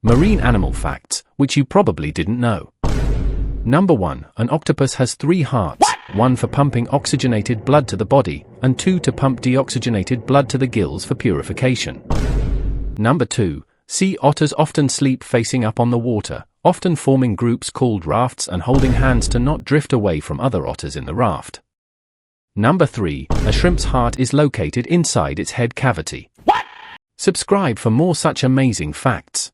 Marine animal facts, which you probably didn't know. Number 1. An octopus has 3 hearts, 1 for pumping oxygenated blood to the body, and 2 to pump deoxygenated blood to the gills for purification. Number 2. Sea otters often sleep facing up on the water, often forming groups called rafts and holding hands to not drift away from other otters in the raft. Number 3. A shrimp's heart is located inside its head cavity. Subscribe for more such amazing facts.